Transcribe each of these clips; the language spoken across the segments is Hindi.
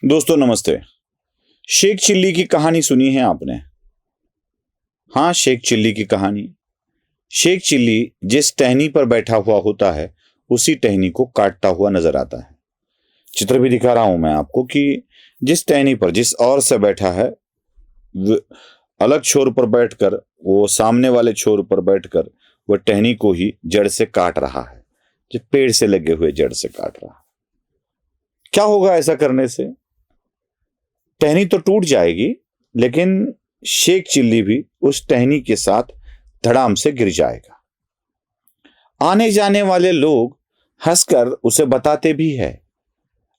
दोस्तों नमस्ते। शेख चिल्ली की कहानी सुनी है आपने? हाँ, शेख चिल्ली की कहानी। शेख चिल्ली जिस टहनी पर बैठा हुआ होता है उसी टहनी को काटता हुआ नजर आता है। चित्र भी दिखा रहा हूं मैं आपको कि जिस टहनी पर जिस ओर से बैठा है अलग छोर पर बैठकर वो सामने वाले छोर पर बैठकर वह टहनी को ही जड़ से काट रहा है, जो पेड़ से लगे हुए जड़ से काट रहा है। क्या होगा ऐसा करने से? टहनी तो टूट जाएगी, लेकिन शेख चिल्ली भी उस टहनी के साथ धड़ाम से गिर जाएगा। आने जाने वाले लोग हंसकर उसे बताते भी है,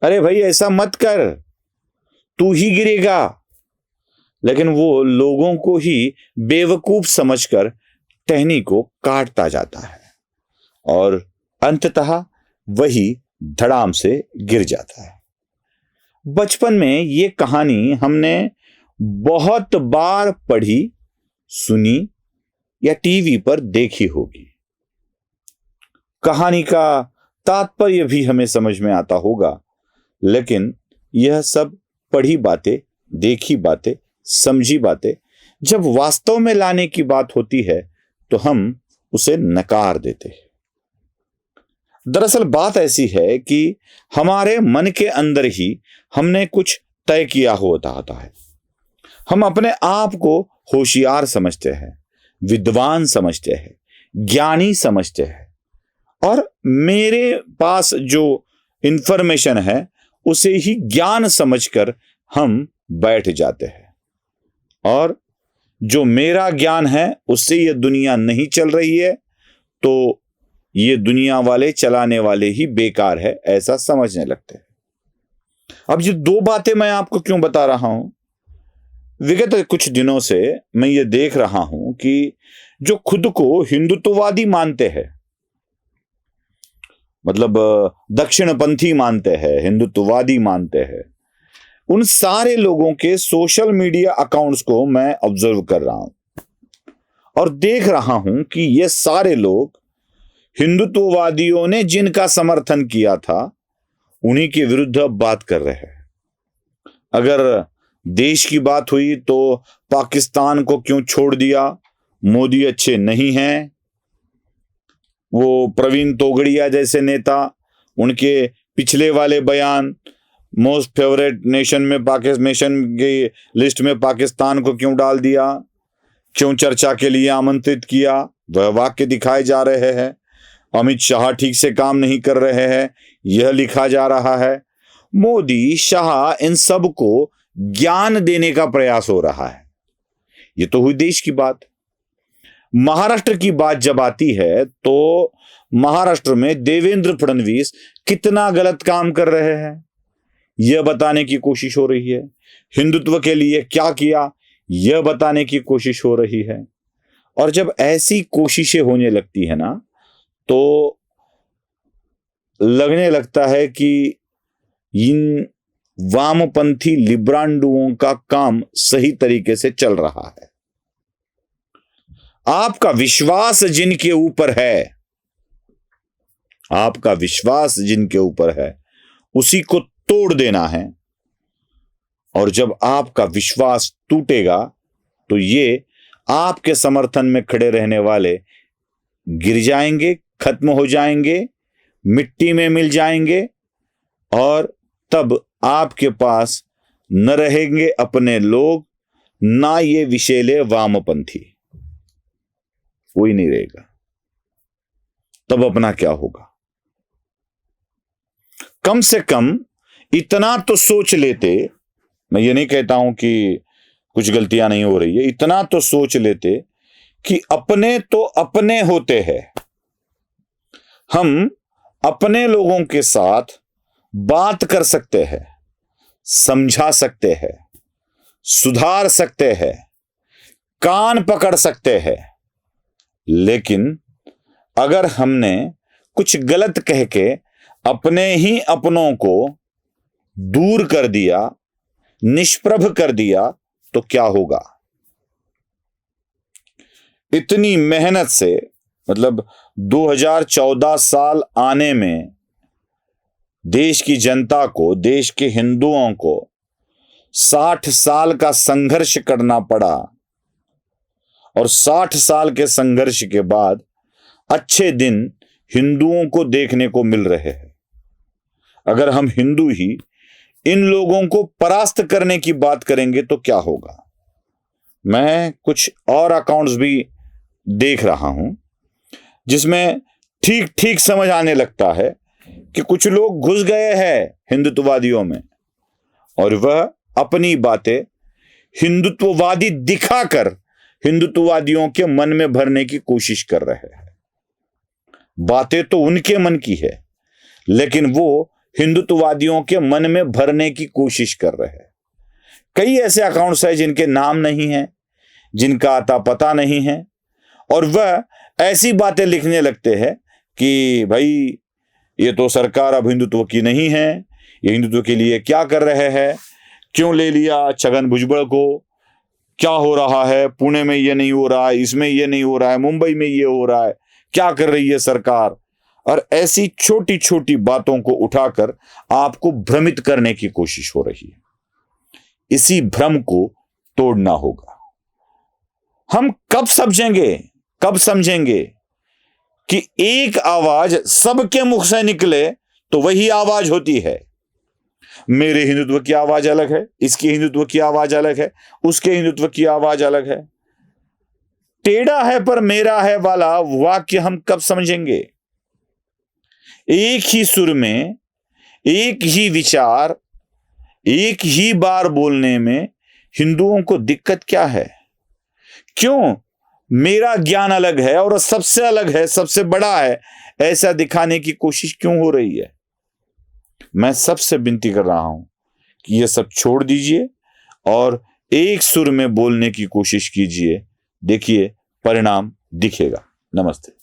अरे भाई ऐसा मत कर, तू ही गिरेगा। लेकिन वो लोगों को ही बेवकूफ समझकर टहनी को काटता जाता है और अंततः वही धड़ाम से गिर जाता है। बचपन में ये कहानी हमने बहुत बार पढ़ी, सुनी या टीवी पर देखी होगी। कहानी का तात्पर्य भी हमें समझ में आता होगा, लेकिन यह सब पढ़ी बातें, देखी बातें, समझी बातें जब वास्तव में लाने की बात होती है तो हम उसे नकार देते हैं। दरअसल बात ऐसी है कि हमारे मन के अंदर ही हमने कुछ तय किया होता है। हम अपने आप को होशियार समझते हैं, विद्वान समझते हैं, ज्ञानी समझते हैं और मेरे पास जो इंफॉर्मेशन है उसे ही ज्ञान समझकर हम बैठ जाते हैं और जो मेरा ज्ञान है उससे यह दुनिया नहीं चल रही है तो ये दुनिया वाले चलाने वाले ही बेकार है, ऐसा समझने लगते हैं। अब ये दो बातें मैं आपको क्यों बता रहा हूं? विगत कुछ दिनों से मैं ये देख रहा हूं कि जो खुद को हिंदुत्ववादी मानते हैं, मतलब दक्षिणपंथी मानते हैं, हिंदुत्ववादी मानते हैं, उन सारे लोगों के सोशल मीडिया अकाउंट्स को मैं ऑब्जर्व कर रहा हूं और देख रहा हूं कि ये सारे लोग हिंदुत्ववादियों ने जिनका समर्थन किया था उन्हीं के विरुद्ध अब बात कर रहे हैं। अगर देश की बात हुई तो पाकिस्तान को क्यों छोड़ दिया, मोदी अच्छे नहीं हैं। वो प्रवीण तोगड़िया जैसे नेता, उनके पिछले वाले बयान, मोस्ट फेवरेट नेशन में नेशन की लिस्ट में पाकिस्तान को क्यों डाल दिया, क्यों चर्चा के लिए आमंत्रित किया, वह वाक्य दिखाए जा रहे हैं। अमित शाह ठीक से काम नहीं कर रहे हैं, यह लिखा जा रहा है। मोदी, शाह, इन सब को ज्ञान देने का प्रयास हो रहा है। यह तो हुई देश की बात। महाराष्ट्र की बात जब आती है तो महाराष्ट्र में देवेंद्र फडणवीस कितना गलत काम कर रहे हैं यह बताने की कोशिश हो रही है। हिंदुत्व के लिए क्या किया यह बताने की कोशिश हो रही है। और जब ऐसी कोशिशें होने लगती है ना तो लगने लगता है कि इन वामपंथी लिब्रांडुओं का काम सही तरीके से चल रहा है। आपका विश्वास जिनके ऊपर है, आपका विश्वास जिनके ऊपर है उसी को तोड़ देना है। और जब आपका विश्वास टूटेगा तो ये आपके समर्थन में खड़े रहने वाले गिर जाएंगे, खत्म हो जाएंगे, मिट्टी में मिल जाएंगे और तब आपके पास न रहेंगे अपने लोग, ना ये विशेले वामपंथी, कोई नहीं रहेगा। तब अपना क्या होगा? कम से कम इतना तो सोच लेते, मैं ये नहीं कहता हूं कि कुछ गलतियां नहीं हो रही है, इतना तो सोच लेते कि अपने तो अपने होते हैं। हम अपने लोगों के साथ बात कर सकते हैं, समझा सकते हैं, सुधार सकते हैं, कान पकड़ सकते हैं, लेकिन अगर हमने कुछ गलत कह के अपने ही अपनों को दूर कर दिया, निष्प्रभ कर दिया तो क्या होगा? इतनी मेहनत से, मतलब 2014 साल आने में देश की जनता को, देश के हिंदुओं को 60 साल का संघर्ष करना पड़ा और 60 साल के संघर्ष के बाद अच्छे दिन हिंदुओं को देखने को मिल रहे हैं। अगर हम हिंदू ही इन लोगों को परास्त करने की बात करेंगे तो क्या होगा। मैं कुछ और अकाउंट्स भी देख रहा हूं जिसमें ठीक ठीक समझ आने लगता है कि कुछ लोग घुस गए हैं हिंदुत्ववादियों में और वह अपनी बातें हिंदुत्ववादी दिखाकर हिंदुत्ववादियों के मन में भरने की कोशिश कर रहे हैं। बातें तो उनके मन की है, लेकिन वो हिंदुत्ववादियों के मन में भरने की कोशिश कर रहे हैं। कई ऐसे अकाउंट्स हैं जिनके नाम नहीं है, जिनका अता पता नहीं है, और वह ऐसी बातें लिखने लगते हैं कि भाई ये तो सरकार अब हिंदुत्व की नहीं है, ये हिंदुत्व के लिए क्या कर रहे हैं, क्यों ले लिया छगन भुजबल को, क्या हो रहा है, पुणे में ये नहीं हो रहा है, इसमें ये नहीं हो रहा है, मुंबई में ये हो रहा है, क्या कर रही है सरकार। और ऐसी छोटी छोटी बातों को उठाकर आपको भ्रमित करने की कोशिश हो रही है। इसी भ्रम को तोड़ना होगा। हम कब समझेंगे कि एक आवाज सबके मुख से निकले तो वही आवाज होती है। मेरे हिंदुत्व की आवाज अलग है, इसके हिंदुत्व की आवाज अलग है, उसके हिंदुत्व की आवाज अलग है। टेढ़ा है पर मेरा है वाला वाक्य हम कब समझेंगे। एक ही सुर में, एक ही विचार, एक ही बार बोलने में हिंदुओं को दिक्कत क्या है। क्यों मेरा ज्ञान अलग है और सबसे अलग है, सबसे बड़ा है, ऐसा दिखाने की कोशिश क्यों हो रही है। मैं सबसे विनती कर रहा हूं कि यह सब छोड़ दीजिए और एक सुर में बोलने की कोशिश कीजिए। देखिए परिणाम दिखेगा। नमस्ते।